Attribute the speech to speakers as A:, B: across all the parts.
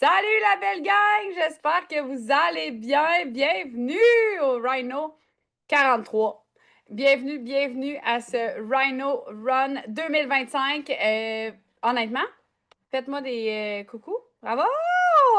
A: Salut la belle gang, j'espère que vous allez bien. Bienvenue au Rhino 43. Bienvenue à ce Rhino Run 2025. Honnêtement, faites-moi des coucous. Bravo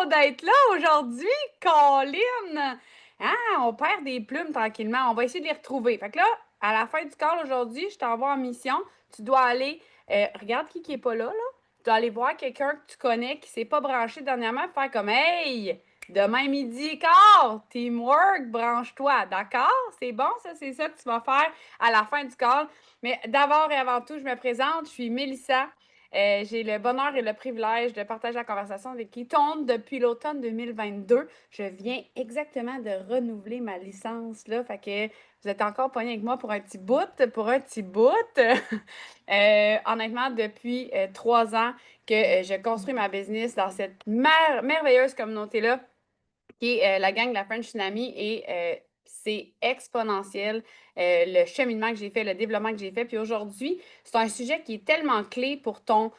A: d'être là aujourd'hui, Colin! Hein, on perd des plumes tranquillement. On va essayer de les retrouver. Fait que là, à la fin du call aujourd'hui, je t'envoie en mission. Tu dois aller. Regarde qui est pas là, là. Tu dois aller voir quelqu'un que tu connais qui s'est pas branché dernièrement pour faire comme Hey! Demain midi quart, teamwork, branche-toi, d'accord? C'est bon, ça, c'est ça que tu vas faire à la fin du call. Mais d'abord et avant tout, je me présente, je suis Mélissa. J'ai le bonheur et le privilège de partager la conversation avec Keaton depuis l'automne 2022. Je viens exactement de renouveler ma licence, là. Fait que vous êtes encore pogné avec moi pour un petit bout, pour un petit bout. Honnêtement, depuis 3 ans que je construis ma business dans cette merveilleuse communauté-là qui est la gang de la French Tsunami et c'est exponentiel le cheminement que j'ai fait, le développement que j'ai fait. Puis aujourd'hui, c'est un sujet qui est tellement clé pour ton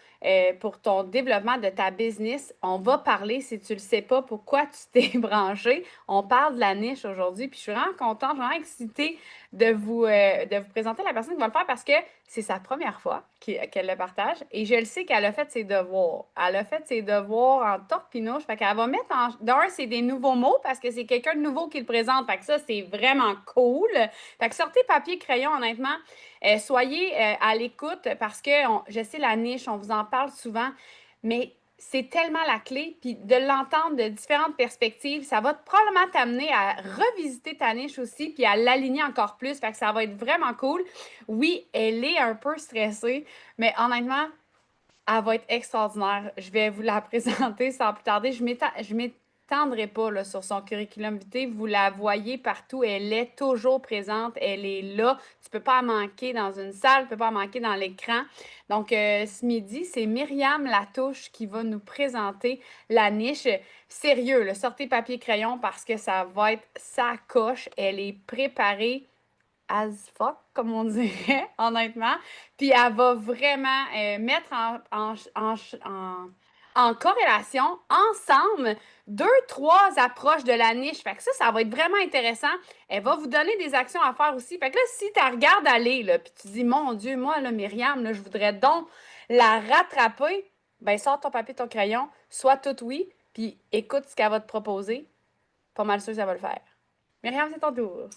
A: développement de ta business. On va parler, si tu ne le sais pas, pourquoi tu t'es branché. On parle de la niche aujourd'hui. Puis je suis vraiment contente, vraiment excitée de vous présenter la personne qui va le faire parce que c'est sa première fois qu'elle le partage. Et je le sais qu'elle a fait ses devoirs. Elle a fait ses devoirs en torpinouche. Fait qu'elle va mettre en. D'un, c'est des nouveaux mots parce que c'est quelqu'un de nouveau qui le présente. Fait que ça, c'est vraiment cool. Fait que sortez papier, crayon, honnêtement. Soyez à l'écoute parce que je sais la niche, on vous en parle souvent, mais c'est tellement la clé, puis de l'entendre de différentes perspectives, ça va probablement t'amener à revisiter ta niche aussi, puis à l'aligner encore plus, fait que ça va être vraiment cool. Oui, elle est un peu stressée, mais honnêtement, elle va être extraordinaire. Je vais vous la présenter sans plus tarder. Je m'étendrai pas là, sur son curriculum vitae. Vous la voyez partout. Elle est toujours présente. Elle est là. Tu peux pas en manquer dans une salle. Tu peux pas en manquer dans l'écran. Donc, ce midi, c'est Myriam Latouche qui va nous présenter la niche. Sérieux, là, sortez papier crayon parce que ça va être sa coche. Elle est préparée as fuck, comme on dirait, honnêtement. Puis elle va vraiment mettre en corrélation ensemble deux, trois approches de la niche. Fait que ça va être vraiment intéressant. Elle va vous donner des actions à faire aussi. Fait que là, si tu regardes aller, là, puis tu dis, mon Dieu, moi, là, Myriam, là, je voudrais donc la rattraper, ben sors ton papier, ton crayon, sois tout oui, puis écoute ce qu'elle va te proposer. Pas mal sûr que ça va le faire. Myriam, c'est ton tour.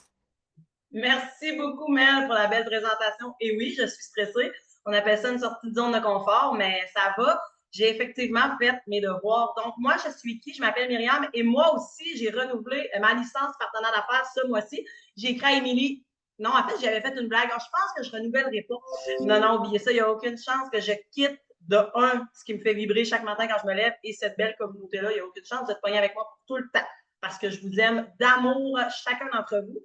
B: Merci beaucoup, Mel, pour la belle présentation. Et oui, je suis stressée. On appelle ça une sortie de zone de confort, mais ça va. J'ai effectivement fait mes devoirs. Donc, moi, je suis qui? Je m'appelle Myriam et moi aussi, j'ai renouvelé ma licence partenaire d'affaires ce mois-ci. J'ai écrit à Émilie. Non, en fait, j'avais fait une blague. Alors, je pense que je renouvellerai pas. Non, non, oubliez ça. Il n'y a aucune chance que je quitte de un, ce qui me fait vibrer chaque matin quand je me lève et cette belle communauté-là. Il n'y a aucune chance de te pogner avec moi pour tout le temps parce que je vous aime d'amour, chacun d'entre vous.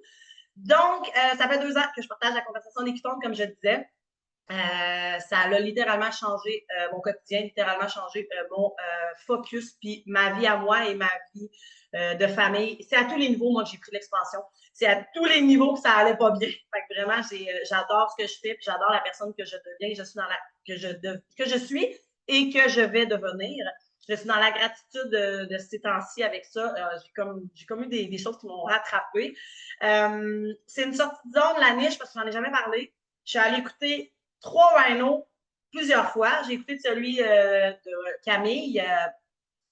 B: Donc, ça fait 2 ans que je partage la conversation des Quitonnes, comme je disais. Ça a littéralement changé mon quotidien, littéralement changé mon focus, puis ma vie à moi et ma vie de famille. C'est à tous les niveaux, moi, que j'ai pris l'expansion. C'est à tous les niveaux que ça allait pas bien. Fait que vraiment, j'adore ce que je fais, puis j'adore la personne que je deviens, je suis dans la, que je suis et que je vais devenir. Je suis dans la gratitude ces temps-ci avec ça. J'ai comme eu des choses qui m'ont rattrapée. C'est une sortie de zone, la niche, parce que j'en ai jamais parlé. Je suis allée écouter 3 Rhinos plusieurs fois. J'ai écouté celui de Camille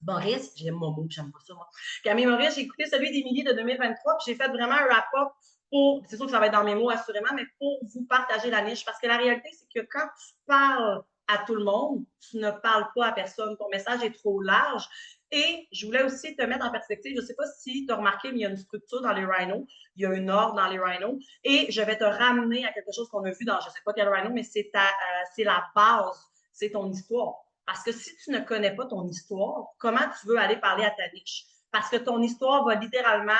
B: Maurice. J'aime mon mot, j'aime pas ça, moi. Camille Maurice, j'ai écouté celui d'Émilie de 2023, puis j'ai fait vraiment un wrap-up pour, c'est sûr que ça va être dans mes mots assurément, mais pour vous partager la niche. Parce que la réalité, c'est que quand tu parles à tout le monde, tu ne parles pas à personne. Ton message est trop large. Et je voulais aussi te mettre en perspective, je ne sais pas si tu as remarqué, mais il y a une structure dans les rhinos, il y a une ordre dans les rhinos, et je vais te ramener à quelque chose qu'on a vu dans je ne sais pas quel rhino, mais c'est la base, c'est ton histoire. Parce que si tu ne connais pas ton histoire, comment tu veux aller parler à ta niche? Parce que ton histoire va littéralement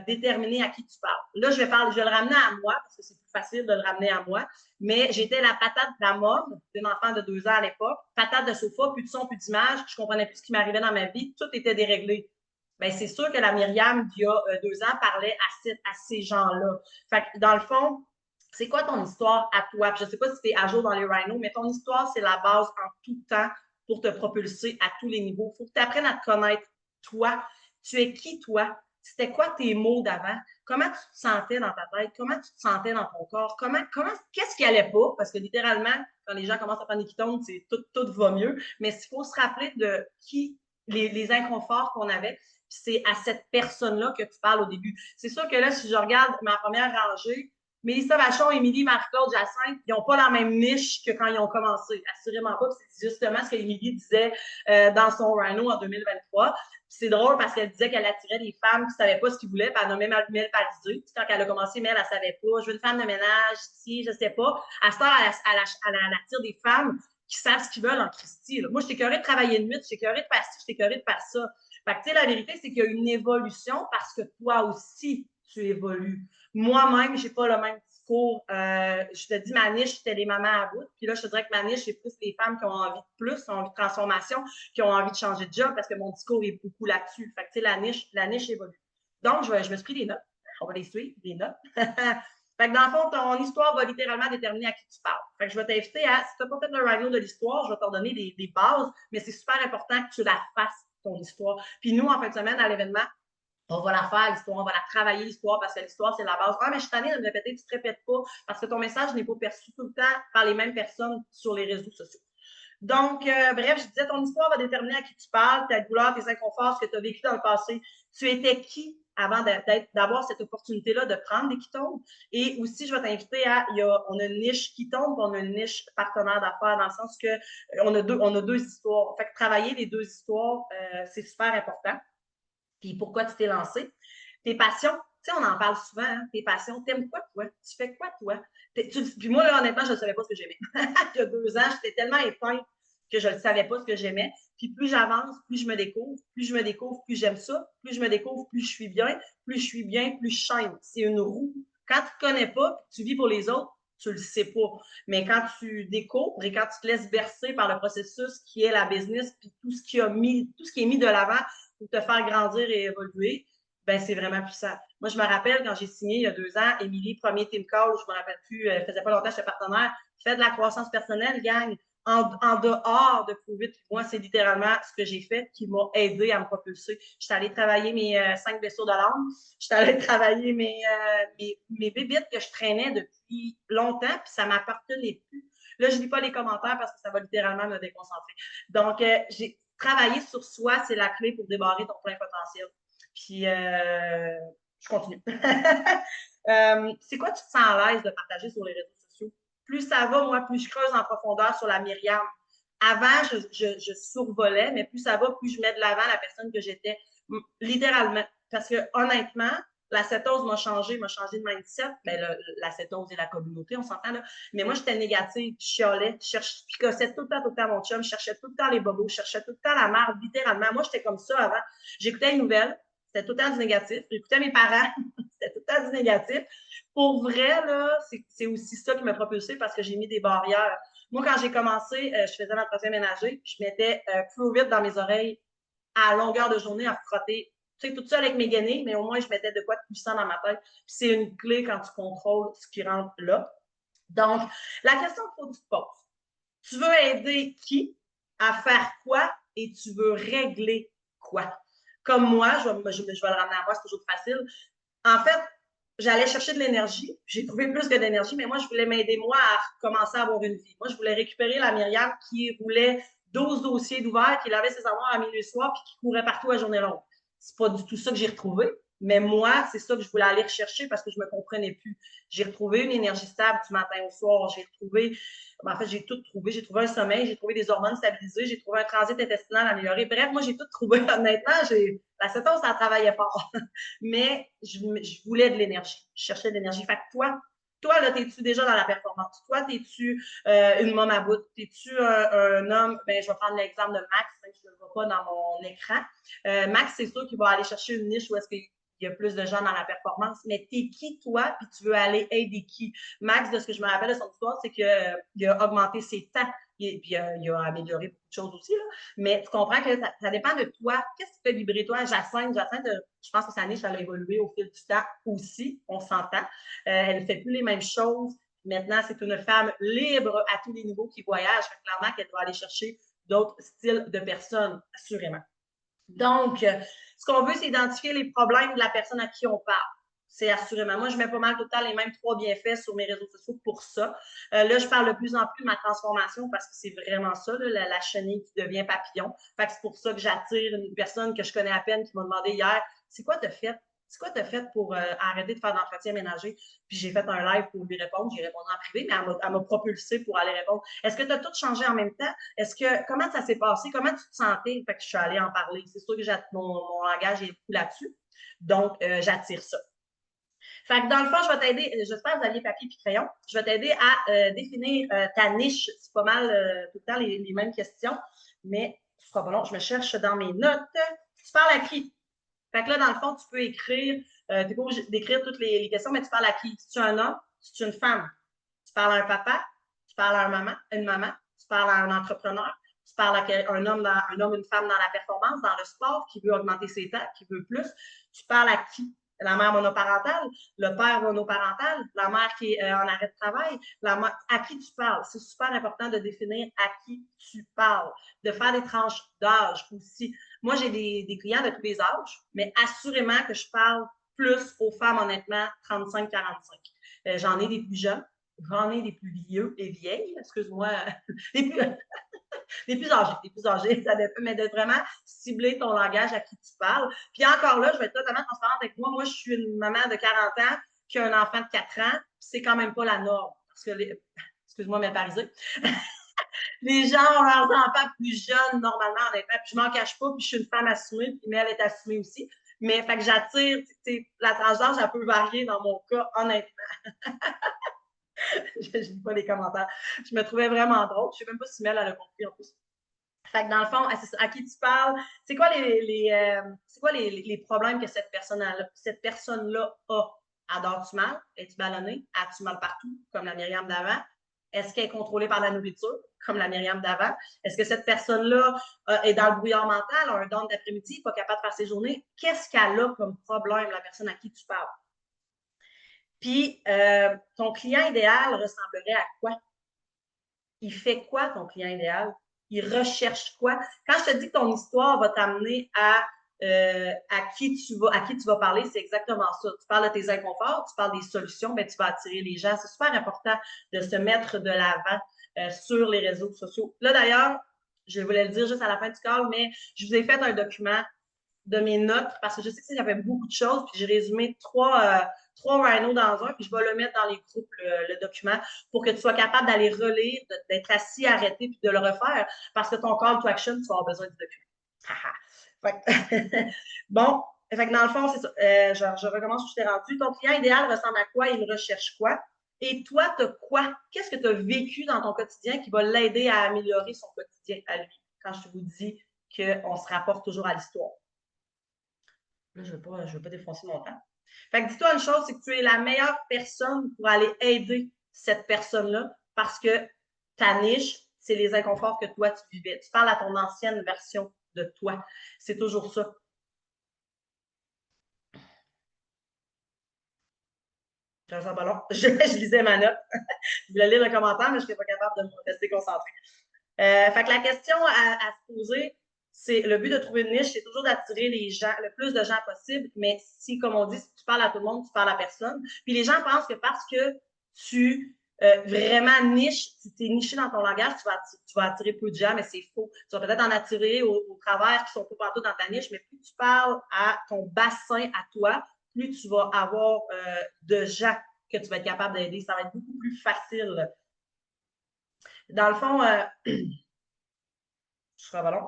B: déterminer à qui tu parles. Là, je vais le ramener à moi, parce que c'est plus facile de le ramener à moi, mais j'étais la patate de la mode d'une enfant de 2 ans à l'époque, patate de sofa, plus de son, plus d'image, je comprenais plus ce qui m'arrivait dans ma vie, tout était déréglé. Ben, c'est sûr que la Myriam, il y a 2 ans, parlait à ces gens-là. Fait que, dans le fond, c'est quoi ton histoire à toi? Puis je ne sais pas si tu es à jour dans les rhinos, mais ton histoire, c'est la base en tout temps pour te propulser à tous les niveaux. Il faut que tu apprennes à te connaître, toi. Tu es qui, toi? C'était quoi tes mots d'avant? Comment tu te sentais dans ta tête? Comment tu te sentais dans ton corps? Qu'est-ce qui allait pas? Parce que littéralement, quand les gens commencent à prendre des ketones, c'est tout va mieux. Mais il faut se rappeler de les inconforts qu'on avait. C'est à cette personne-là que tu parles au début. C'est sûr que là, si je regarde ma première rangée, Mélissa Vachon, Émilie, Marie-Claude, Jacinthe, ils n'ont pas la même niche que quand ils ont commencé. Assurément pas. C'est justement ce qu'Émilie disait dans son Rhino en 2023. C'est drôle parce qu'elle disait qu'elle attirait des femmes qui ne savaient pas ce qu'ils voulaient, puis elle nommait Mel Palizé. Quand elle a commencé, Mel, elle ne savait pas. Je veux une femme de ménage ici, je ne sais pas. À ce temps, elle attire des femmes qui savent ce qu'ils veulent en Christie. Là. Moi, je t'écœurée de travailler de nuit, je t'écœurée de faire ci, je t'écœurée de faire ça. Fait que, tu sais, la vérité, c'est qu'il y a une évolution parce que toi aussi, tu évolues. Moi-même, j'ai pas le même discours. Je te dis, ma niche, c'était les mamans à bout. Puis là, je te dirais que ma niche, c'est plus les femmes qui ont envie de plus, qui ont envie de transformation, qui ont envie de changer de job parce que mon discours est beaucoup là-dessus. Fait que, tu sais, la niche évolue. Donc, je me suis pris des notes. On va les suivre, des notes. Fait que dans le fond, ton histoire va littéralement déterminer à qui tu parles. Fait que je vais t'inviter à, si tu n'as pas fait le review de l'histoire, je vais t'en donner des bases, mais c'est super important que tu la fasses, ton histoire. Puis nous, en fin de semaine, à l'événement, on va la faire, l'histoire, on va la travailler, l'histoire, parce que l'histoire, c'est la base. Ah, mais je suis tannée de me répéter, tu ne te répètes pas, parce que ton message n'est pas perçu tout le temps par les mêmes personnes sur les réseaux sociaux. Donc, bref, je disais, ton histoire va déterminer à qui tu parles, ta douleur, tes inconforts, ce que tu as vécu dans le passé. Tu étais qui avant d'avoir cette opportunité-là de prendre des ketones? Et aussi, je vais t'inviter on a une niche ketone, on a une niche partenaire d'affaires, dans le sens que on a deux histoires. Fait que travailler les deux histoires, c'est super important. Puis pourquoi tu t'es lancé? Tes passions, tu sais, on en parle souvent, hein, tes passions, t'aimes quoi, toi? Tu fais quoi, toi? Puis moi, là, honnêtement, je ne savais pas ce que j'aimais. Il y a 2 ans, j'étais tellement éteinte que je ne savais pas ce que j'aimais. Puis plus j'avance, plus je me découvre. Plus je me découvre, plus j'aime ça. Plus je me découvre, plus je suis bien. Plus je suis bien, plus je chaîne. C'est une roue. Quand tu ne connais pas, tu vis pour les autres, tu ne le sais pas. Mais quand tu découvres et quand tu te laisses bercer par le processus qui est la business, puis tout ce qui est mis de l'avant pour te faire grandir et évoluer, ben c'est vraiment puissant. Moi, je me rappelle quand j'ai signé il y a 2 ans, Émilie, premier team call, je me rappelle plus, elle faisait pas longtemps, j'étais partenaire, fait de la croissance personnelle, gang. En dehors de Covid, moi, c'est littéralement ce que j'ai fait qui m'a aidé à me propulser. J'étais allée travailler mes 5 vaisseaux de l'âme. J'étais allée travailler mes bébites que je traînais depuis longtemps, puis ça m'appartenait plus. Là, je lis pas les commentaires parce que ça va littéralement me déconcentrer. Donc, j'ai travaillé sur soi, c'est la clé pour débarrer ton plein potentiel. Puis, je continue. C'est quoi tu te sens à l'aise de partager sur les réseaux sociaux? Plus ça va, moi, plus je creuse en profondeur sur la Myriam. Avant, je survolais, mais plus ça va, plus je mets de l'avant la personne que j'étais, littéralement. Parce que honnêtement, la cétose m'a changé de mindset. Ben, la cétose et la communauté, on s'entend là. Mais moi, j'étais négative, je chialais, je picossais tout le temps mon chum, je cherchais tout le temps les bobos, je cherchais tout le temps la merde, littéralement. Moi, j'étais comme ça avant. J'écoutais les nouvelles, c'était tout le temps du négatif. J'écoutais mes parents, c'était tout le temps du négatif. Pour vrai, là, c'est aussi ça qui m'a propulsée parce que j'ai mis des barrières. Moi, quand j'ai commencé, je faisais l'entretien ménager, je mettais Fluid dans mes oreilles à longueur de journée à frotter. Tu sais, toute seule avec mes gainés, mais au moins, je mettais de quoi de puissant dans ma tête. Puis c'est une clé quand tu contrôles ce qui rentre là. Donc, la question qu'il faut que tu te poses, tu veux aider qui à faire quoi et tu veux régler quoi? Comme moi, je vais le ramener à moi, c'est toujours facile. En fait, j'allais chercher de l'énergie. J'ai trouvé plus que d'énergie, mais moi, je voulais m'aider, moi, à commencer à avoir une vie. Moi, je voulais récupérer la Myriam qui roulait 12 dossiers d'ouvert, qui lavait ses armoires à minuit et soir, puis qui courait partout à journée longue. C'est pas du tout ça que j'ai retrouvé. Mais moi, c'est ça que je voulais aller rechercher parce que je me comprenais plus. J'ai retrouvé une énergie stable du matin au soir. J'ai retrouvé, en fait, j'ai tout trouvé. J'ai trouvé un sommeil, j'ai trouvé des hormones stabilisées, j'ai trouvé un transit intestinal amélioré. Bref, moi, j'ai tout trouvé. Honnêtement, la cétose, ça travaillait fort. Mais je voulais de l'énergie. Je cherchais de l'énergie. Fait que toi, là, t'es-tu déjà dans la performance? Toi, t'es-tu une môme à bout? T'es-tu un homme? Ben, je vais prendre l'exemple de Max, même si je ne le vois pas dans mon écran. Max, c'est sûr qu'il va aller chercher une niche où est-ce qu'il y a plus de gens dans la performance. Mais t'es qui, toi, puis tu veux aller aider qui? Max, de ce que je me rappelle de son histoire, c'est qu'il a augmenté ses temps. Puis il a amélioré beaucoup de choses aussi. Là. Mais tu comprends que ça dépend de toi. Qu'est-ce qui fait vibrer toi? Jacinthe, je pense que sa niche, elle a évolué au fil du temps aussi. On s'entend. Elle ne fait plus les mêmes choses. Maintenant, c'est une femme libre à tous les niveaux qui voyage. Fait clairement qu'elle doit aller chercher d'autres styles de personnes, assurément. Donc, ce qu'on veut, c'est identifier les problèmes de la personne à qui on parle. C'est assurément. Moi, je mets pas mal tout le temps les mêmes 3 bienfaits sur mes réseaux sociaux pour ça. Là, je parle de plus en plus de ma transformation parce que c'est vraiment ça, là, la chenille qui devient papillon. Fait que c'est pour ça que j'attire une personne que je connais à peine qui m'a demandé hier, c'est quoi t'as fait? C'est quoi t'as fait pour arrêter de faire d'entretien ménager? Puis j'ai fait un live pour lui répondre. J'ai répondu en privé, mais elle m'a propulsé pour aller répondre. Est-ce que tu as tout changé en même temps? Comment ça s'est passé? Comment tu te sentais? Fait que je suis allée en parler. C'est sûr que mon langage est beaucoup là-dessus. Donc, j'attire ça. Fait que dans le fond, je vais t'aider, j'espère que vous aviez papier et crayon, je vais t'aider à définir ta niche. C'est pas mal tout le temps les mêmes questions, mais ce sera pas long. Je me cherche dans mes notes. Tu parles à qui? Fait que là, dans le fond, tu peux écrire, tu n'es pas obligé d'écrire toutes les questions, mais tu parles à qui? Si tu es un homme, si tu es une femme, tu parles à un papa, tu parles à une maman, tu parles à un entrepreneur, tu parles à un homme, une femme dans la performance, dans le sport, qui veut augmenter ses temps, qui veut plus. Tu parles à qui? La mère monoparentale, le père monoparental, la mère qui est en arrêt de travail, à qui tu parles. C'est super important de définir à qui tu parles, de faire des tranches d'âge aussi. Moi, j'ai des clients de tous les âges, mais assurément que je parle plus aux femmes, honnêtement, 35-45. J'en ai des plus jeunes, j'en ai des plus vieux et vieilles, excuse-moi, des plus, les plus âgés, ça dépend, mais de vraiment cibler ton langage à qui tu parles. Puis encore là, je vais être totalement transparente avec moi. Moi, je suis une maman de 40 ans qui a un enfant de 4 ans, c'est quand même pas la norme. Parce que, excuse-moi, mais parisé. Les gens ont leurs enfants plus jeunes, normalement, honnêtement. Puis je m'en cache pas, puis je suis une femme assumée, puis elle est assumée aussi. Mais fait que j'attire, la tranche d'âge, ça peut varier dans mon cas, honnêtement. Je lis pas les commentaires. Je me trouvais vraiment drôle. Je sais même pas si Mel a compris en plus. Fait que dans le fond, à qui tu parles, c'est quoi les problèmes que cette personne-là a? Adore-tu mal? Es-tu ballonnée? As-tu mal partout, comme la Myriam d'avant? Est-ce qu'elle est contrôlée par la nourriture, comme la Myriam d'avant? Est-ce que cette personne-là est dans le brouillard mental, a un don d'après-midi, pas capable de faire ses journées? Qu'est-ce qu'elle a comme problème, la personne à qui tu parles? Puis, ton client idéal ressemblerait à quoi? Il fait quoi, ton client idéal? Il recherche quoi? Quand je te dis que ton histoire va t'amener à qui tu vas parler, c'est exactement ça. Tu parles de tes inconforts, tu parles des solutions, ben, tu vas attirer les gens. C'est super important de se mettre de l'avant sur les réseaux sociaux. Là, d'ailleurs, je voulais le dire juste à la fin du call, mais je vous ai fait un document de mes notes parce que je sais qu'il y avait beaucoup de choses, puis j'ai résumé trois rhinos dans un, puis je vais le mettre dans les groupes, le document, pour que tu sois capable d'aller relire, d'être assis, arrêté, puis de le refaire, parce que ton call to action, tu vas avoir besoin du document. Bon, fait que dans le fond, c'est ça. Je recommence où je t'ai rendu. Ton client idéal ressemble à quoi? Il recherche quoi? Et toi, tu as quoi? Qu'est-ce que tu as vécu dans ton quotidien qui va l'aider à améliorer son quotidien à lui? Quand je vous dis qu'on se rapporte toujours à l'histoire. Là, je ne veux pas défoncer mon temps. Fait que dis-toi une chose, c'est que tu es la meilleure personne pour aller aider cette personne-là parce que ta niche, c'est les inconforts que toi, tu vivais. Tu parles à ton ancienne version de toi. C'est toujours ça. Je lisais ma note. Je voulais lire le commentaire, mais je n'étais pas capable de me rester concentrée. Fait que la question à se poser, c'est le but de trouver une niche, c'est toujours d'attirer les gens, le plus de gens possible. Mais si, comme on dit, si tu parles à tout le monde, tu parles à personne. Puis les gens pensent que parce que tu vraiment niche, tu t'es niché dans ton langage, tu vas attirer peu de gens, mais c'est faux. Tu vas peut-être en attirer au travers qui sont pas partout dans ta niche, mais plus tu parles à ton bassin à toi, plus tu vas avoir de gens que tu vas être capable d'aider. Ça va être beaucoup plus facile. Dans le fond,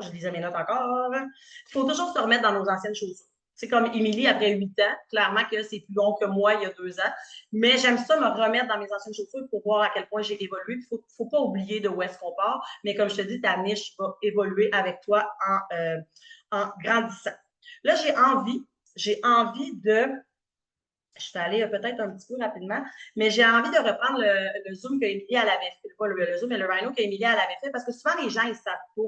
B: je lisais mes notes encore. Il faut toujours se remettre dans nos anciennes chaussures. C'est comme Émilie, après 8 ans, clairement que c'est plus long que moi il y a 2 ans. Mais j'aime ça me remettre dans mes anciennes chaussures pour voir à quel point j'ai évolué. Il ne faut pas oublier de où est-ce qu'on part. Mais comme je te dis, ta niche va évoluer avec toi en grandissant. Là, j'ai envie de. Je suis allée peut-être un petit peu rapidement, mais j'ai envie de reprendre le Zoom qu'Émilie elle avait fait. Pas le Zoom, mais le Rhino qu'Émilie elle avait fait, parce que souvent les gens, ils savent pas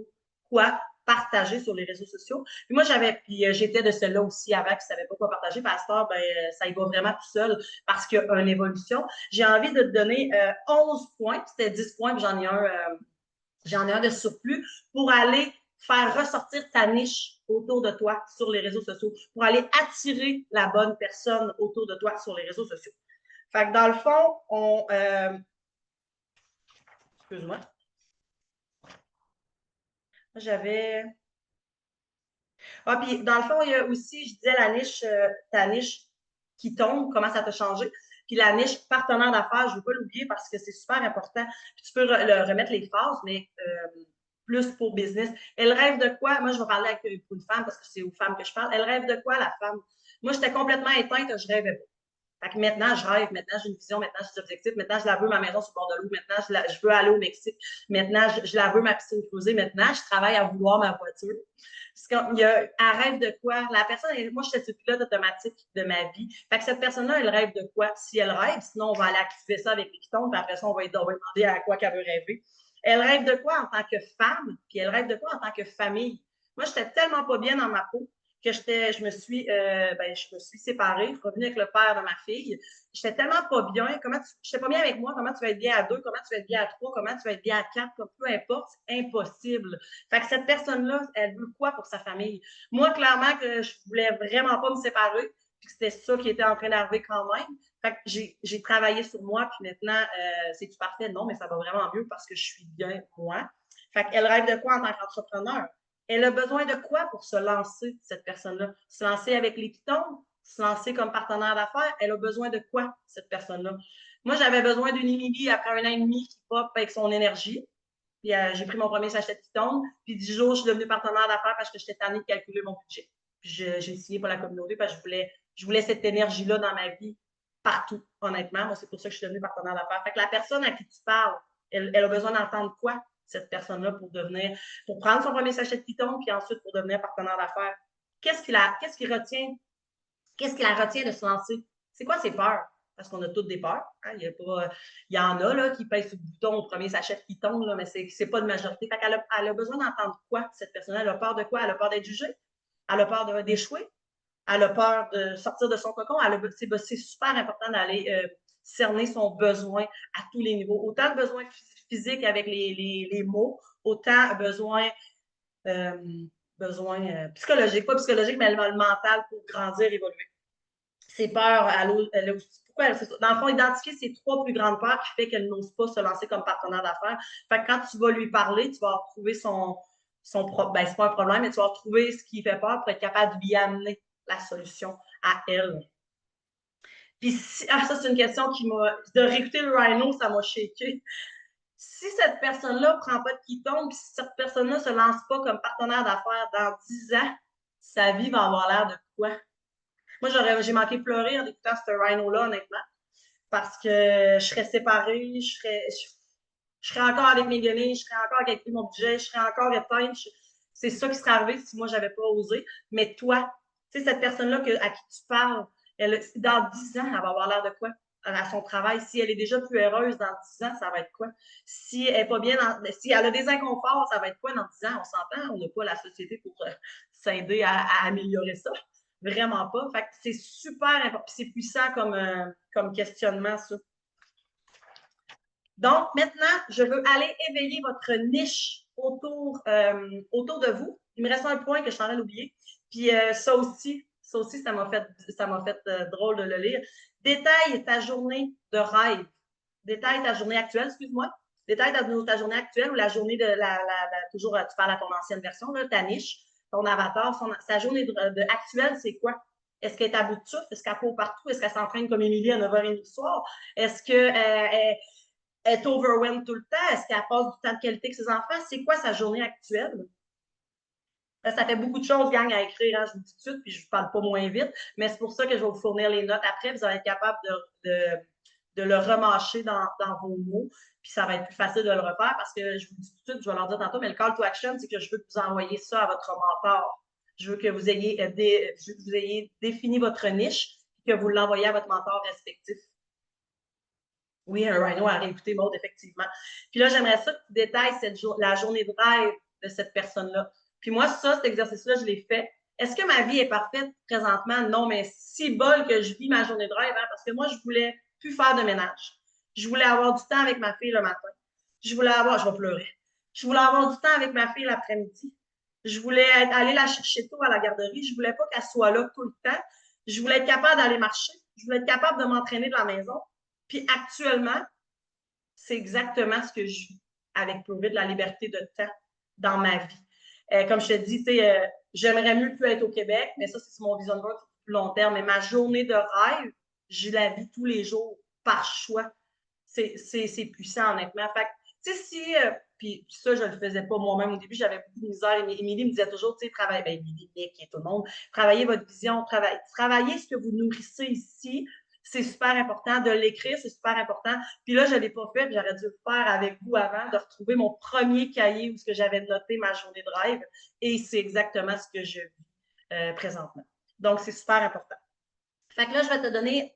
B: quoi partager sur les réseaux sociaux. Puis moi, j'étais de celle-là aussi avant qui ne savait pas quoi partager. Pasteur, ben, ça y va vraiment tout seul parce qu'il y a une évolution. J'ai envie de te donner 11 points, puis c'était 10 points, puis j'en ai un J'en ai un de surplus pour aller faire ressortir ta niche autour de toi sur les réseaux sociaux, pour aller attirer la bonne personne autour de toi sur les réseaux sociaux. Fait que dans le fond, excuse-moi, j'avais... Ah, puis dans le fond, il y a aussi, je disais, ta niche qui tombe, comment ça t'a changé. Puis la niche partenaire d'affaires, je ne veux pas l'oublier parce que c'est super important. Puis tu peux le remettre les phases, mais plus pour business. Elle rêve de quoi? Moi, je vais parler avec une femme parce que c'est aux femmes que je parle. Elle rêve de quoi, la femme? Moi, j'étais complètement éteinte, je rêvais pas. Fait que maintenant, je rêve, maintenant, j'ai une vision, maintenant, j'ai des objectifs, maintenant, je la veux, ma maison sur le bord de l'eau, maintenant, je veux aller au Mexique, maintenant, je la veux, ma piscine creusée, maintenant, je travaille à vouloir ma voiture. Parce qu'il y a un rêve de quoi? La personne, moi, je suis ce pilote automatique de ma vie. Fait que cette personne-là, elle rêve de quoi? Si elle rêve, sinon, on va aller activer ça avec les pitons, puis après ça, on va demander à quoi qu'elle veut rêver. Elle rêve de quoi en tant que femme, puis elle rêve de quoi en tant que famille? Moi, j'étais tellement pas bien dans ma peau que je me suis séparée, je suis revenue avec le père de ma fille. J'étais tellement pas bien. J'étais pas bien avec moi. Comment tu vas être bien à 2? Comment tu vas être bien à 3? Comment tu vas être bien à 4? Peu importe, c'est impossible. Fait que cette personne-là, elle veut quoi pour sa famille? Moi, clairement, que je voulais vraiment pas me séparer, puis que c'était ça qui était en train d'arriver quand même. Fait que j'ai travaillé sur moi, puis maintenant, c'est-tu parfait? Non, mais ça va vraiment mieux parce que je suis bien moi. Fait qu'elle rêve de quoi en tant qu'entrepreneur? Elle a besoin de quoi pour se lancer, cette personne-là? Se lancer avec les pitons, se lancer comme partenaire d'affaires, elle a besoin de quoi, cette personne-là? Moi, j'avais besoin d'une Émilie après 1 an et demi qui pop avec son énergie. Puis j'ai pris mon premier sachet de pitons. Puis 10 jours, je suis devenue partenaire d'affaires parce que j'étais tannée de calculer mon budget. Puis j'ai signé pour la communauté parce que je voulais cette énergie-là dans ma vie partout, honnêtement. Moi, c'est pour ça que je suis devenue partenaire d'affaires. Fait que la personne à qui tu parles, elle a besoin d'entendre quoi, cette personne-là, pour prendre son premier sachet de pitons, puis ensuite pour devenir partenaire d'affaires? Qu'est-ce qui la retient de se lancer? C'est quoi ses peurs? Parce qu'on a toutes des peurs. Hein? Il y en a là, qui pèsent sur le bouton au premier sachet qui tombe, là, mais c'est pas de majorité. Fait qu'elle elle a besoin d'entendre quoi, cette personne-là? Elle a peur de quoi? Elle a peur d'être jugée? Elle a peur d'échouer? Elle a peur de sortir de son cocon? C'est super important d'aller cerner son besoin à tous les niveaux. Autant de besoins physiques avec les mots, autant euh, besoin psychologique, pas psychologique, mais le mental pour grandir, évoluer. Ses peurs, pourquoi dans le fond, identifier ses 3 plus grandes peurs qui fait qu'elle n'ose pas se lancer comme partenaire d'affaires. Fait que quand tu vas lui parler, tu vas retrouver ben, c'est pas un problème, mais tu vas retrouver ce qui fait peur pour être capable de lui amener la solution à elle. Puis ça, c'est une question de réécouter le Rhino, ça m'a shaké. Si cette personne-là ne prend pas de piton, puis si cette personne-là ne se lance pas comme partenaire d'affaires dans 10 ans, sa vie va avoir l'air de quoi? Moi, j'ai manqué de pleurer en écoutant ce Rhino-là, honnêtement, parce que je serais séparée, je serais encore avec mes guenilles, je serais encore avec mon budget, je serais encore éteinte. C'est ça qui serait arrivé si moi, je n'avais pas osé. Mais toi, tu sais, cette personne-là à qui tu parles, dans 10 ans, elle va avoir l'air de quoi? À son travail. Si elle est déjà plus heureuse dans 10 ans, ça va être quoi? Si elle est pas bien, si elle a des inconforts, ça va être quoi dans 10 ans? On s'entend, on n'a pas la société pour s'aider à améliorer ça. Vraiment pas. Fait que c'est super important. C'est puissant comme questionnement, ça. Donc, maintenant, je veux aller éveiller votre niche autour de vous. Il me reste un point que je suis en train d'oublier. Puis ça aussi, ça m'a fait drôle de le lire. Détaille ta journée de rêve. Détaille ta journée actuelle, excuse-moi. Détaille ta journée actuelle ou la journée toujours, tu parles à ton ancienne version, là, ta niche, ton avatar, sa journée actuelle, c'est quoi? Est-ce qu'elle est à bout de souffle? Est-ce qu'elle court partout? Est-ce qu'elle s'entraîne comme Émilie à 9h30 du soir? Est-ce qu'elle est overwhelmed tout le temps? Est-ce qu'elle passe du temps de qualité avec ses enfants? C'est quoi sa journée actuelle? Ça fait beaucoup de choses, gang, à écrire, hein, je vous dis tout de suite, puis je ne vous parle pas moins vite, mais c'est pour ça que je vais vous fournir les notes après. Vous allez être capable de le remâcher dans vos mots, puis ça va être plus facile de le refaire parce que je vous dis tout de suite, je vais leur dire tantôt, mais le call to action, c'est que je veux que vous envoyiez ça à votre mentor. Je veux que vous ayez défini votre niche et que vous l'envoyez à votre mentor respectif. Oui, un rhino à réécouter, Maud, effectivement. Puis là, j'aimerais ça que tu détailles la journée de rêve de cette personne-là. Puis moi, cet exercice-là, je l'ai fait. Est-ce que ma vie est parfaite présentement? Non, mais si bol que je vis ma journée de rêve, hein, parce que moi, je voulais plus faire de ménage. Je voulais avoir du temps avec ma fille le matin. Je vais pleurer. Je voulais avoir du temps avec ma fille l'après-midi. Je voulais aller la chercher tôt à la garderie. Je voulais pas qu'elle soit là tout le temps. Je voulais être capable d'aller marcher. Je voulais être capable de m'entraîner de la maison. Puis actuellement, c'est exactement ce que je vis avec Provide de la liberté de temps dans ma vie. Comme je te dis, j'aimerais mieux plus être au Québec, mais ça, c'est mon vision de work plus long terme. Mais ma journée de rêve, je la vis tous les jours par choix. C'est puissant, honnêtement. Fait tu sais, si, puis ça, je le faisais pas moi-même au début, j'avais beaucoup de misère. Émilie me disait toujours, tu sais, travaillez, ben, Émilie, Nick et tout le monde, travaillez votre vision, travaillez ce que vous nourrissez ici. C'est super important de l'écrire, c'est super important. Puis là, je ne l'ai pas fait, j'aurais dû le faire avec vous avant, de retrouver mon premier cahier où ce que j'avais noté ma journée de rêve. Et c'est exactement ce que je vis présentement. Donc, c'est super important. Fait que là, je vais te donner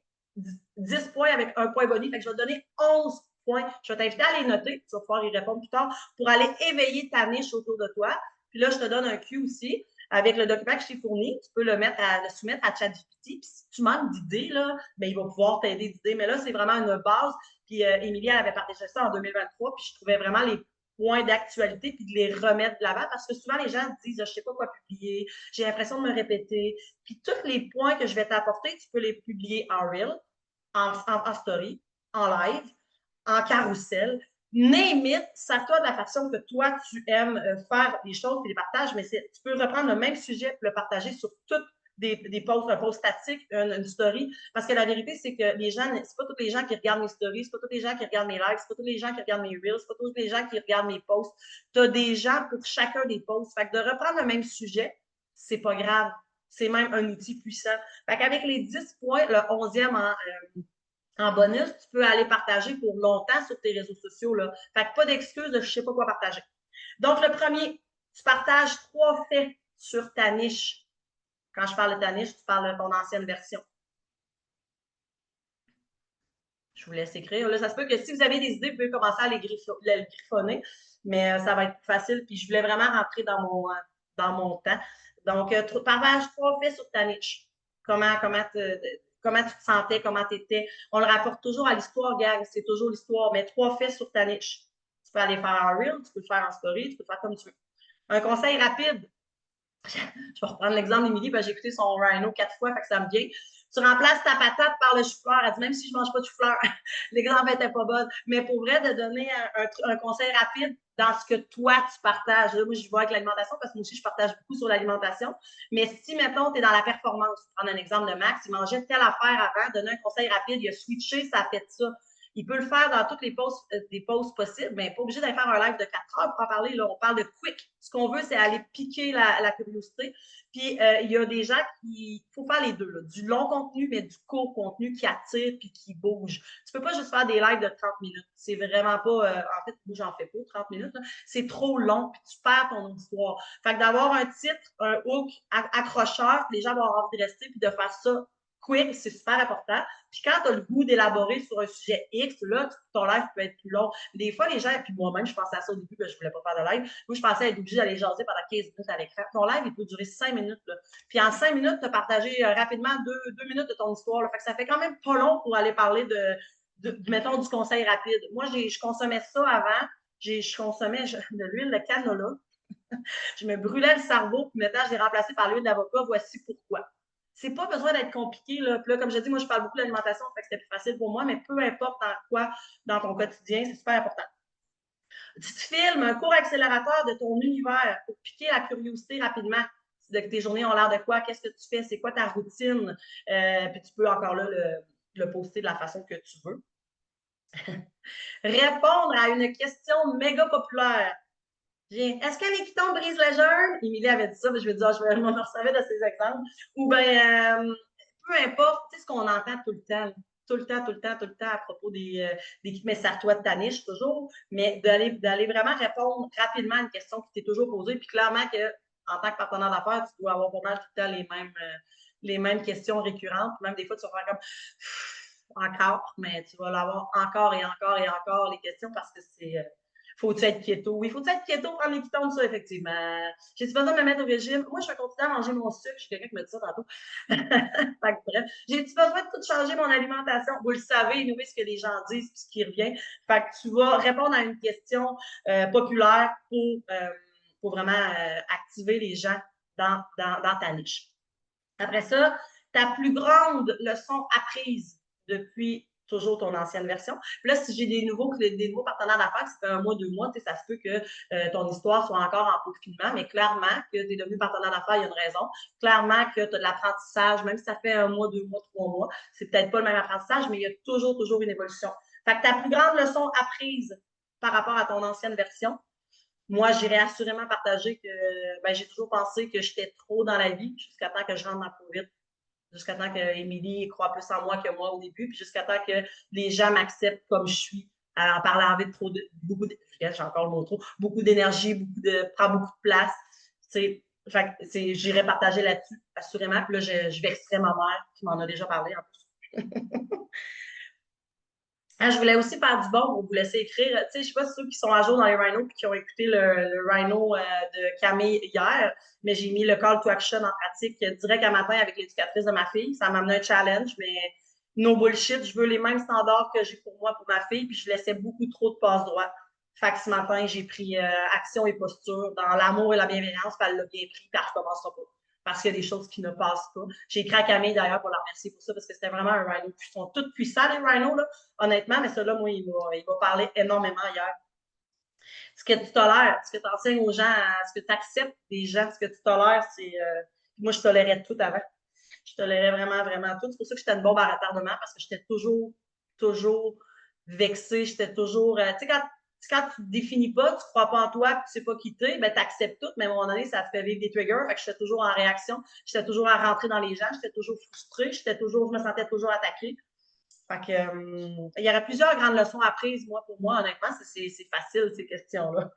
B: 10 points avec un point bonus. Fait que je vais te donner 11 points. Je vais t'inviter à les noter. Tu vas pouvoir y répondre plus tard pour aller éveiller ta niche autour de toi. Puis là, je te donne un cue aussi. Avec le document que je t'ai fourni, tu peux le soumettre à ChatGPT. Puis si tu manques d'idées, là, ben, il va pouvoir t'aider d'idées. Mais là, c'est vraiment une base. Puis Émilie, elle avait partagé ça en 2023. Puis je trouvais vraiment les points d'actualité puis de les remettre de l'avant parce que souvent les gens disent je ne sais pas quoi publier, j'ai l'impression de me répéter. Puis tous les points que je vais t'apporter, tu peux les publier en Reel, en story, en live, en carrousel. Name it, c'est à toi de la façon que toi, tu aimes faire les choses et les partages, mais tu peux reprendre le même sujet et le partager sur toutes des posts, un post statique, une story. Parce que la vérité, c'est que les gens, c'est pas tous les gens qui regardent mes stories, c'est pas tous les gens qui regardent mes lives, c'est pas tous les gens qui regardent mes reels, c'est pas tous les gens qui regardent mes posts. Tu as des gens pour chacun des posts. Fait que de reprendre le même sujet, c'est pas grave. C'est même un outil puissant. Fait qu'avec les 10 points, le 11e en bonus, tu peux aller partager pour longtemps sur tes réseaux sociaux. Là. Fait que pas d'excuses de je sais pas quoi partager. Donc, le premier, tu partages 3 faits sur ta niche. Quand je parle de ta niche, tu parles de ton ancienne version. Je vous laisse écrire. Là, ça se peut que si vous avez des idées, vous pouvez commencer à les griffonner, mais ça va être plus facile. Puis je voulais vraiment rentrer dans mon temps. Donc, partage 3 faits sur ta niche. Comment tu te sentais, comment tu étais. On le rapporte toujours à l'histoire, gang. C'est toujours l'histoire, mais 3 faits sur ta niche. Tu peux aller faire en reel, tu peux le faire en story, tu peux le faire comme tu veux. Un conseil rapide. Je vais reprendre l'exemple d'Émilie, j'ai écouté son Rhino 4 fois, fait que ça me vient. Tu remplaces ta patate par le chou-fleur. Elle dit, même si je ne mange pas de chou-fleur, l'exemple n'était pas bon. Mais pour vrai, de donner un conseil rapide dans ce que toi, tu partages. Là, moi, je vois avec l'alimentation parce que moi aussi, je partage beaucoup sur l'alimentation. Mais si, mettons, tu es dans la performance, prendre un exemple de Max, il mangeait telle affaire avant, donner un conseil rapide, il a switché, ça a fait ça. Il peut le faire dans toutes les posts possibles, mais pas obligé d'aller faire un live de 4 heures pour en parler. Là, on parle de quick. Ce qu'on veut, c'est aller piquer la curiosité. Puis, il y a des gens qui. Il faut faire les deux. Là, du long contenu, mais du court contenu qui attire puis qui bouge. Tu peux pas juste faire des lives de 30 minutes. C'est vraiment pas. En fait, moi, j'en fais pas 30 minutes. C'est trop long puis tu perds ton auditoire. Fait que d'avoir un titre, un hook accrocheur, les gens vont avoir envie de rester puis de faire ça quick, c'est super important. Puis quand tu as le goût d'élaborer sur un sujet X, là, ton live peut être plus long. Des fois, les gens, puis moi-même, je pensais à ça au début, je ne voulais pas faire de live. Moi, je pensais être obligée d'aller jaser pendant 15 minutes à l'écran. Ton live, il peut durer 5 minutes. Là. Puis en 5 minutes, tu as partagé rapidement 2 minutes de ton histoire. Là. Fait que ça fait quand même pas long pour aller parler mettons, du conseil rapide. Moi, je consommais ça avant. Je consommais de l'huile de canola. Je me brûlais le cerveau, puis maintenant, je l'ai remplacé par l'huile d'avocat. Voici pourquoi. C'est pas besoin d'être compliqué. Là. Puis là, comme je dis, moi, je parle beaucoup d'alimentation, fait que c'était plus facile pour moi, mais peu importe dans quoi, dans ton quotidien, c'est super important. Tu te filmes un court accélérateur de ton univers pour piquer la curiosité rapidement. De tes journées ont l'air de quoi? Qu'est-ce que tu fais? C'est quoi ta routine? Puis tu peux encore là le poster de la façon que tu veux. Répondre à une question méga populaire. Est-ce que les pitons brisent le jeûne? Émilie avait dit ça, mais je vais dire, je me resservais de ces exemples. Ou bien, peu importe, tu sais ce qu'on entend tout le temps. Tout le temps, tout le temps, tout le temps à propos des mais c'est à toi de ta niche toujours, mais d'aller vraiment répondre rapidement à une question qui t'est toujours posée. Puis clairement que en tant que partenaire d'affaires, tu dois avoir pas mal tout le temps les mêmes questions récurrentes. Même des fois, tu vas faire comme encore, mais tu vas l'avoir encore et encore et encore les questions parce que c'est Faut-tu être keto? Oui, faut-tu être keto, prendre les ketones, ça, effectivement. J'ai-tu besoin de me mettre au régime? Moi, je vais continuer à manger mon sucre. J'ai quelqu'un qui m'a dit ça tantôt. Fait que bref, j'ai-tu besoin de tout changer mon alimentation? Vous le savez, nous, ce que les gens disent puis ce qui revient. Fait que tu vas répondre à une question populaire pour vraiment activer les gens dans ta niche. Après ça, ta plus grande leçon apprise depuis toujours ton ancienne version. Puis là, si j'ai des nouveaux partenaires d'affaires, ça fait 1 mois, 2 mois, ça se peut que ton histoire soit encore en peaufinement, mais clairement que tu es devenu partenaire d'affaires, il y a une raison. Clairement que tu as de l'apprentissage, même si ça fait 1 mois, 2 mois, 3 mois, c'est peut-être pas le même apprentissage, mais il y a toujours une évolution. Fait que ta plus grande leçon apprise par rapport à ton ancienne version, moi, j'irais assurément partager que j'ai toujours pensé que j'étais trop dans la vie jusqu'à temps que je rentre dans le COVID, jusqu'à temps qu'Émilie croit plus en moi que moi au début, puis jusqu'à temps que les gens m'acceptent comme je suis, en parlant avec j'ai encore le mot trop, beaucoup d'énergie, prend beaucoup de place. J'irais partager là-dessus, assurément. Puis là, je vexerais ma mère, qui m'en a déjà parlé en plus. Ah, je voulais aussi faire du bon pour vous laisser écrire. Tu sais, je sais pas ceux qui sont à jour dans les Rhinos et qui ont écouté le Rhino de Camille hier, mais j'ai mis le call to action en pratique direct à matin avec l'éducatrice de ma fille. Ça m'a amené un challenge, mais no bullshit. Je veux les mêmes standards que j'ai pour moi, pour ma fille, puis je laissais beaucoup trop de passe-droit. Fait que ce matin, j'ai pris action et posture dans l'amour et la bienveillance, puis elle l'a bien pris, puis elle recommencera pas parce qu'il y a des choses qui ne passent pas. J'ai écrit à Camille d'ailleurs pour la remercier pour ça, parce que c'était vraiment un rhino. Ils sont tous puissants, les rhinos, là, honnêtement, mais celui-là, moi, il m'a parlé énormément hier. Ce que tu tolères, ce que tu enseignes aux gens, ce que tu acceptes des gens, ce que tu tolères, c'est. Moi, je tolérais tout avant. Je tolérais vraiment tout. C'est pour ça que j'étais une bombe à retardement, parce que j'étais toujours vexée. J'étais toujours. Tu sais, quand tu ne te définis pas, tu ne crois pas en toi, tu ne sais pas quitter, ben, tu acceptes tout, mais à un moment donné, ça te fait vivre des triggers. Fait que j'étais toujours en réaction, j'étais toujours à rentrer dans les gens, j'étais toujours frustrée, je me sentais toujours attaquée. Fait que, il y aurait plusieurs grandes leçons apprises, moi, pour moi, honnêtement, c'est facile, ces questions-là.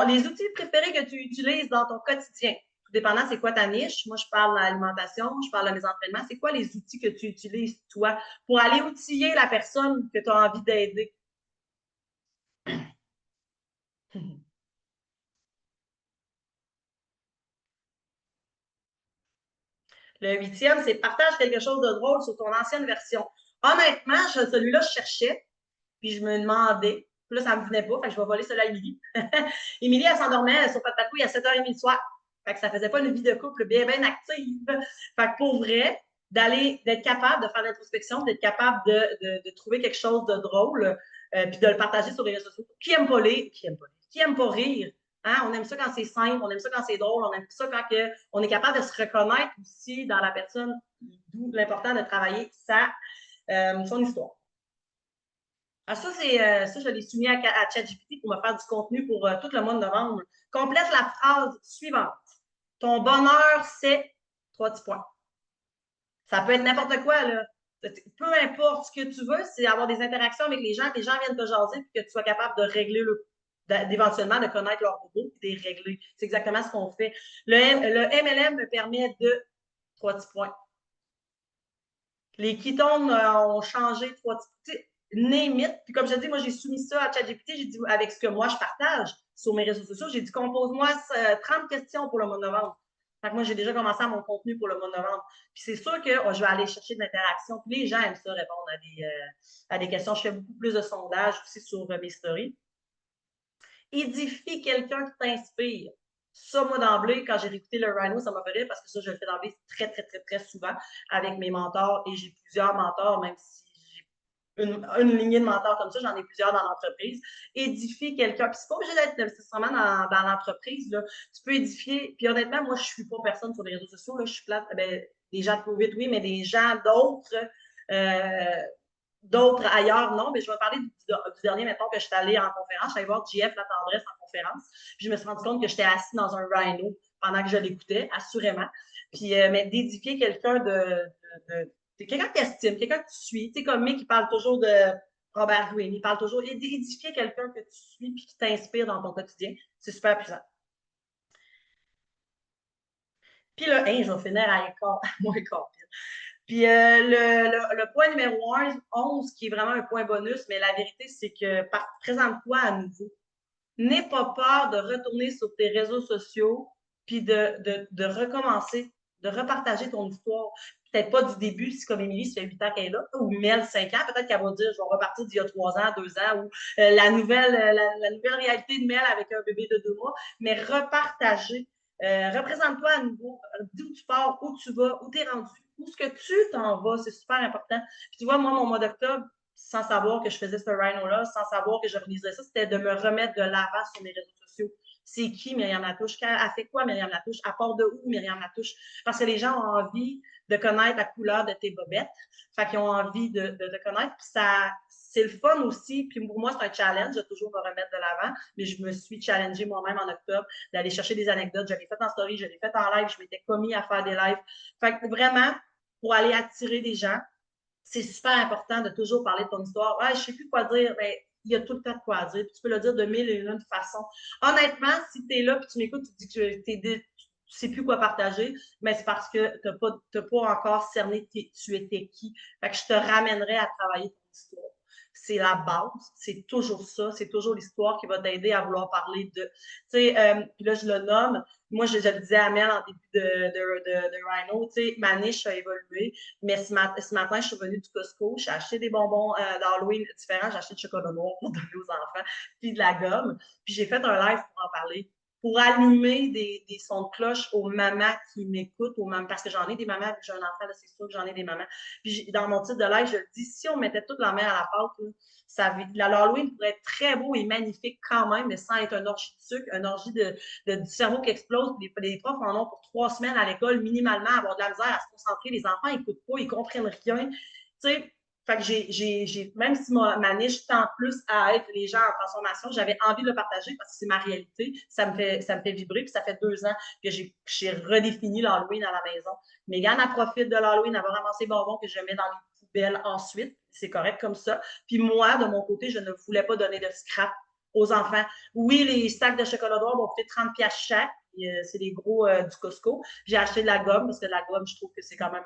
B: Les outils préférés que tu utilises dans ton quotidien, tout dépendant, c'est quoi ta niche? Moi, je parle de l'alimentation, je parle de mes entraînements. C'est quoi les outils que tu utilises, toi, pour aller outiller la personne que tu as envie d'aider? Le 8e, c'est partage quelque chose de drôle sur ton ancienne version. Honnêtement, celui-là, je cherchais, puis je me demandais. Puis là, ça ne me venait pas, fait que je vais voler celui-là à Émilie. Émilie, elle s'endormait sur Patapouille à 7h30 le soir. Fait que ça faisait pas une vie de couple bien active. Fait que pour vrai, d'être capable de faire l'introspection, d'être capable de trouver quelque chose de drôle, puis de le partager sur les réseaux sociaux. Qui aime pas lire? Qui aime pas rire? Hein? On aime ça quand c'est simple, on aime ça quand c'est drôle, on aime ça quand on est capable de se reconnaître aussi dans la personne, d'où l'important de travailler son histoire. Ah, ça, je l'ai soumis à ChatGPT pour me faire du contenu pour tout le mois de novembre. Complète la phrase suivante. Ton bonheur, c'est 3 petits points. Ça peut être n'importe quoi, là. Peu importe ce que tu veux, c'est avoir des interactions avec les gens, que les gens viennent te jaser, puis que tu sois capable de régler d'éventuellement de connaître leur robot et de les régler. C'est exactement ce qu'on fait. Le MLM me permet de 3 petits points. Les ketones ont changé 3 petits points. Name it. Puis comme je dis, moi, j'ai soumis ça à ChatGPT. J'ai dit, avec ce que moi, je partage sur mes réseaux sociaux, j'ai dit, compose-moi 30 questions pour le mois de novembre. Fait que moi, j'ai déjà commencé à mon contenu pour le mois de novembre. Puis c'est sûr que je vais aller chercher de l'interaction. Puis les gens aiment ça, répondre à des questions. Je fais beaucoup plus de sondages aussi sur mes stories. Édifie quelqu'un qui t'inspire. Ça, moi, d'emblée, quand j'ai réécouté le Rhino, ça m'a fait rire parce que ça, je le fais d'emblée très souvent avec mes mentors et j'ai plusieurs mentors, même si j'ai une lignée de mentors comme ça, j'en ai plusieurs dans l'entreprise. Édifie quelqu'un. Puis c'est pas obligé d'être nécessairement dans l'entreprise, là. Tu peux édifier. Puis honnêtement, moi, je suis pas personne sur les réseaux sociaux, là. Je suis plate. Ben, des gens de COVID, oui, mais des gens d'autres ailleurs, non, mais je vais parler du dernier, mettons, que je suis allée en conférence. Je suis allée voir JF La Tendresse en conférence. Puis je me suis rendu compte que j'étais assise dans un rhino pendant que je l'écoutais, assurément. Puis, mais d'édifier quelqu'un quelqu'un que tu estimes, quelqu'un que tu suis. Tu sais, comme Mick qui parle toujours de Robert Greene, il parle toujours d'édifier quelqu'un que tu suis puis qui t'inspire dans ton quotidien. C'est super puissant. Puis là, je vais finir à moins quart. Puis le point numéro 11, qui est vraiment un point bonus, mais la vérité, c'est que présente-toi à nouveau. n'aie pas peur de retourner sur tes réseaux sociaux puis de recommencer, de repartager ton histoire. Peut-être pas du début, si comme Émilie, ça fait 8 ans qu'elle est là, ou Mel, 5 ans, peut-être qu'elle va dire, je vais repartir d'il y a 3 ans, 2 ans, ou la nouvelle réalité de Mel avec un bébé de 2 mois, mais repartager. Représente-toi à nouveau, d'où tu pars, où tu vas, où tu es rendu, où est-ce que tu t'en vas, c'est super important. Puis tu vois, moi, mon mois d'octobre, sans savoir que je faisais ce rhino-là, sans savoir que j'organisais ça, c'était de me remettre de l'avant sur mes réseaux sociaux. C'est qui Myriam Latouche? Elle fait quoi Myriam Latouche? À part de où Myriam Latouche? Parce que les gens ont envie de connaître la couleur de tes bobettes. Fait qu'ils ont envie de te connaître. Puis ça, c'est le fun aussi. Puis pour moi, c'est un challenge de toujours me remettre de l'avant. Mais je me suis challengée moi-même en octobre d'aller chercher des anecdotes. Je l'ai fait en story, je l'ai fait en live. Je m'étais commis à faire des lives. Fait que vraiment, pour aller attirer des gens, c'est super important de toujours parler de ton histoire. Ah, je ne sais plus quoi dire. Ben, il y a tout le temps de quoi dire. Puis tu peux le dire de mille et une façons. Honnêtement, si tu es là et tu m'écoutes, tu dis que tu ne sais plus quoi partager, mais c'est parce que tu n'as pas encore cerné tu étais qui. Fait que je te ramènerai à travailler ton histoire. C'est la base, c'est toujours ça, c'est toujours l'histoire qui va t'aider à vouloir parler de. Tu sais, puis là, je le nomme. Moi, je le disais à Mel en début de Rhino, tu sais, ma niche a évolué. Mais ce matin, je suis venue du Costco, j'ai acheté des bonbons d'Halloween différents, j'ai acheté du chocolat noir pour donner aux enfants, puis de la gomme. Puis j'ai fait un live pour en parler, pour allumer des sons de cloche aux mamans qui m'écoutent, aux mamans, parce que j'en ai des mamans, j'ai un enfant, c'est sûr que j'en ai des mamans. Puis dans mon titre de live, je le dis, si on mettait toute la mer à la pâte, l'Halloween pourrait être très beau et magnifique quand même, mais sans être un orgie de sucre, un orgie du cerveau qui explose. Les profs en ont pour 3 semaines à l'école, minimalement, avoir de la misère à se concentrer. Les enfants n'écoutent pas, ils comprennent rien. Tu sais, fait que même si ma niche tend plus à être les gens en transformation, j'avais envie de le partager parce que c'est ma réalité. Ça me fait vibrer. Puis ça fait 2 ans que j'ai redéfini l'Halloween à la maison. Mégane, elle profite de l'Halloween, elle va ramasser les bonbons que je mets dans les poubelles ensuite. C'est correct comme ça. Puis moi, de mon côté, je ne voulais pas donner de scrap aux enfants. Oui, les sacs de chocolat noir vont coûter 30$ chaque. C'est les gros du Costco. J'ai acheté de la gomme parce que la gomme, je trouve que c'est quand même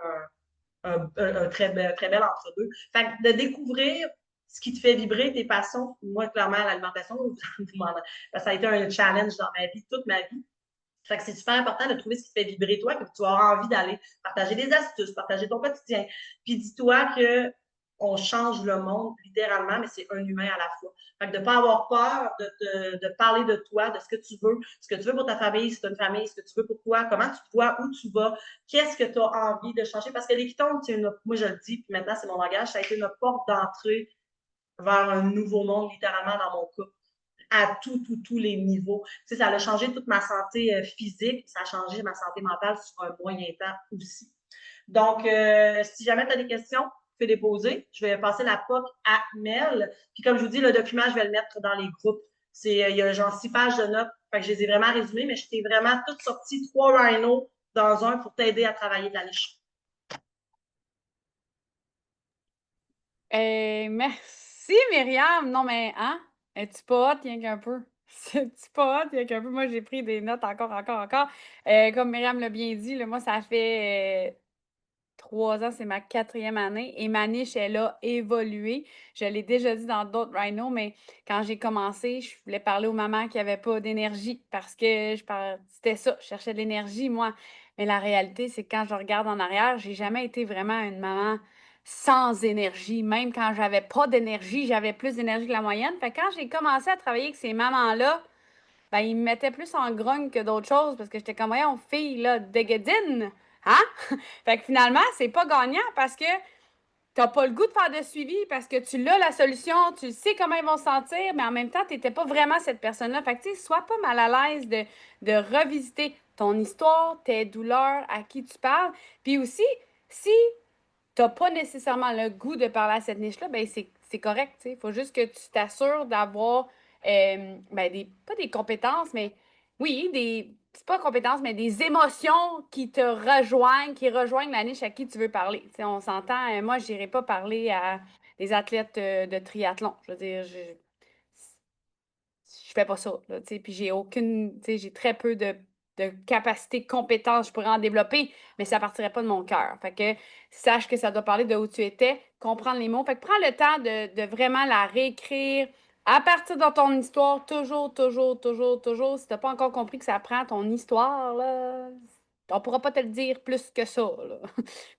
B: un très bel entre-deux. Fait que de découvrir ce qui te fait vibrer, tes passions. Moi, clairement, l'alimentation, ça a été un challenge dans ma vie, toute ma vie. Fait que c'est super important de trouver ce qui te fait vibrer toi, que tu auras envie d'aller partager des astuces, partager ton quotidien. Puis dis-toi que on change le monde littéralement, mais c'est un humain à la fois. Fait que de ne pas avoir peur de parler de toi, de ce que tu veux pour ta famille, si tu as une famille, ce que tu veux pour toi, comment tu te vois, où tu vas, qu'est-ce que tu as envie de changer. Parce que les Quitonnes, moi je le dis, puis maintenant c'est mon langage, ça a été une porte d'entrée vers un nouveau monde, littéralement dans mon cas à tous les niveaux. Tu sais, ça a changé toute ma santé physique, ça a changé ma santé mentale sur un moyen temps aussi. Donc, si jamais tu as des questions, tu peux les poser. Je vais passer la POC à Mel. Puis comme je vous dis, le document, je vais le mettre dans les groupes. Il y a genre 6 pages de notes. Fait que je les ai vraiment résumées, mais je t'ai vraiment toutes sorti 3 rhinos dans un pour t'aider à travailler ta niche.
A: Merci, Myriam. Non, mais, hein? Es-tu pas hot, rien qu'un peu? C'est-tu pas hot, rien qu'un peu? Moi, j'ai pris des notes encore. Comme Myriam l'a bien dit, là, moi, ça fait 3 ans, c'est ma 4e année et ma niche, elle a évolué. Je l'ai déjà dit dans d'autres Rhino, mais quand j'ai commencé, je voulais parler aux mamans qui n'avaient pas d'énergie parce que c'était ça, je cherchais de l'énergie, moi. Mais la réalité, c'est que quand je regarde en arrière, j'ai jamais été vraiment une maman sans énergie. Même quand j'avais pas d'énergie, j'avais plus d'énergie que la moyenne. Fait que quand j'ai commencé à travailler avec ces mamans-là, ben, ils me mettaient plus en grogne que d'autres choses parce que j'étais comme, voyons, fille, là, déguedine, hein? Fait que finalement, c'est pas gagnant parce que t'as pas le goût de faire de suivi parce que tu l'as la solution, tu sais comment ils vont se sentir, mais en même temps, t'étais pas vraiment cette personne-là. Fait que, tu sais, sois pas mal à l'aise de revisiter ton histoire, tes douleurs, à qui tu parles. Puis aussi, si t'as pas nécessairement le goût de parler à cette niche-là, ben c'est correct, tu sais. Il faut juste que tu t'assures d'avoir, ben pas des compétences, mais oui, c'est pas compétences, mais des émotions qui te rejoignent, qui rejoignent la niche à qui tu veux parler. Tu sais, on s'entend, moi, je n'irai pas parler à des athlètes de triathlon. Je veux dire, je fais pas ça, là, tu sais, puis j'ai très peu de capacité, de compétences, je pourrais en développer, mais ça partirait pas de mon cœur. Fait que sache que ça doit parler de où tu étais, comprendre les mots. Fait que prends le temps de vraiment la réécrire À partir de ton histoire, toujours, si tu n'as pas encore compris que ça prend ton histoire, là, on ne pourra pas te le dire plus que ça, là.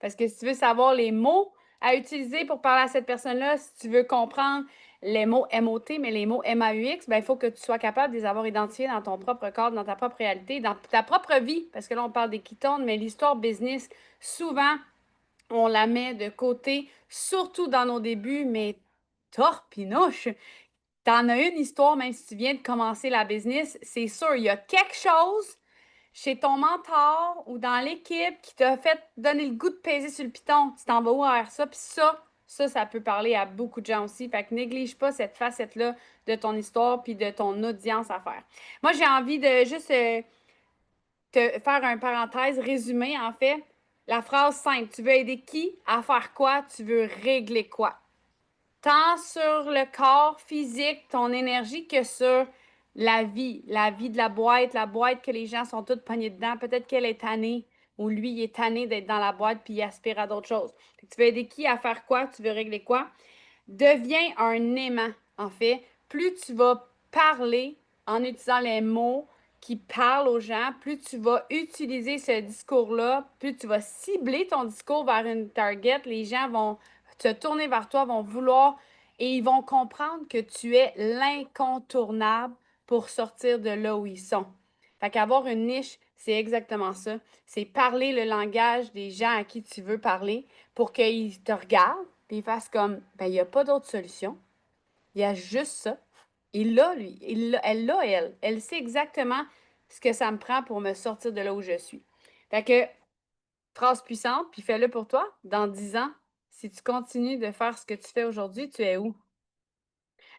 A: Parce que si tu veux savoir les mots à utiliser pour parler à cette personne-là, si tu veux comprendre les mots MOT, mais les mots MAUX, ben, il faut que tu sois capable de les avoir identifiés dans ton propre cadre, dans ta propre réalité, dans ta propre vie. Parce que là, on parle des quittons, mais l'histoire business, souvent, on la met de côté, surtout dans nos débuts, mais torpinouche. T'en as une histoire, même si tu viens de commencer la business, c'est sûr, il y a quelque chose chez ton mentor ou dans l'équipe qui t'a fait donner le goût de peser sur le piton. Tu t'en vas où vers ça? Puis ça peut parler à beaucoup de gens aussi. Fait que néglige pas cette facette-là de ton histoire puis de ton audience à faire. Moi, j'ai envie de juste te faire un parenthèse résumé, en fait. La phrase simple, tu veux aider qui à faire quoi? Tu veux régler quoi? Tant sur le corps physique, ton énergie, que sur la vie de la boîte que les gens sont tous pognés dedans. Peut-être qu'elle est tannée ou lui, il est tanné d'être dans la boîte puis il aspire à d'autres choses. Fait que tu veux aider qui à faire quoi? Tu veux régler quoi? Deviens un aimant, en fait. Plus tu vas parler en utilisant les mots qui parlent aux gens, plus tu vas utiliser ce discours-là, plus tu vas cibler ton discours vers une target, les gens vont se tourner vers toi, vont vouloir et ils vont comprendre que tu es l'incontournable pour sortir de là où ils sont. Fait qu'avoir une niche, c'est exactement ça. C'est parler le langage des gens à qui tu veux parler pour qu'ils te regardent puis ils fassent comme, ben, il n'y a pas d'autre solution. Il y a juste ça. Il l'a, lui. Elle l'a, elle. Elle sait exactement ce que ça me prend pour me sortir de là où je suis. Fait que, phrase puissante, puis fais-le pour toi. Dans 10 ans, si tu continues de faire ce que tu fais aujourd'hui, tu es où?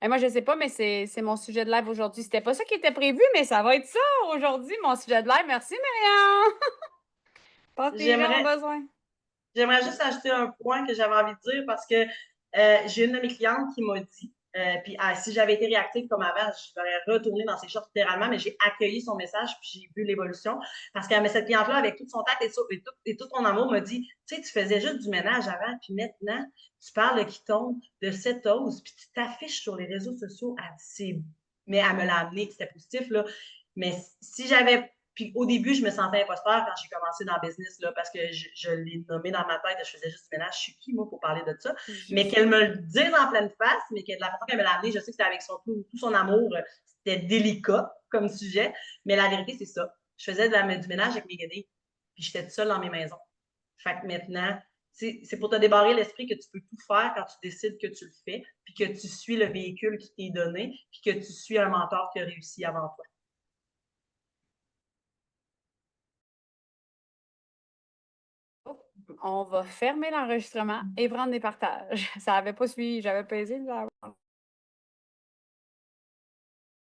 A: Et moi, je sais pas, mais c'est mon sujet de live aujourd'hui. C'était pas ça qui était prévu, mais ça va être ça aujourd'hui, mon sujet de live. Merci, Marianne! Pense que les gens ont
B: J'aimerais,
A: besoin.
B: J'aimerais juste ajouter un point que j'avais envie de dire parce que j'ai une de mes clientes qui m'a dit, puis si j'avais été réactive comme avant, je l'aurais retourné dans ses shorts littéralement, mais j'ai accueilli son message puis j'ai vu l'évolution. Parce que cette cliente-là, avec toute son tact et tout son amour, m'a dit, tu sais, tu faisais juste du ménage avant, puis maintenant, tu parles de qui tombe, de cette ose, puis tu t'affiches sur les réseaux sociaux. Mais elle me l'a amené, c'était positif, là. Mais si j'avais puis au début, je me sentais imposteur quand j'ai commencé dans le business, là, parce que je l'ai nommé dans ma tête, je faisais juste du ménage. Je suis qui, moi, pour parler de ça? Mais
A: Juste.
B: qu'elle me le dise en pleine face, mais que de la façon qu'elle me l'a amené, je sais que c'était avec tout son amour, c'était délicat comme sujet. Mais la vérité, c'est ça. Je faisais du ménage avec mes guenilles, puis j'étais toute seule dans mes maisons. Fait que maintenant, c'est pour te débarrer l'esprit que tu peux tout faire quand tu décides que tu le fais, puis que tu suis le véhicule qui t'est donné, puis que tu suis un mentor qui a réussi avant toi.
A: On va fermer l'enregistrement et prendre des partages. Ça n'avait pas suivi, j'avais pesé.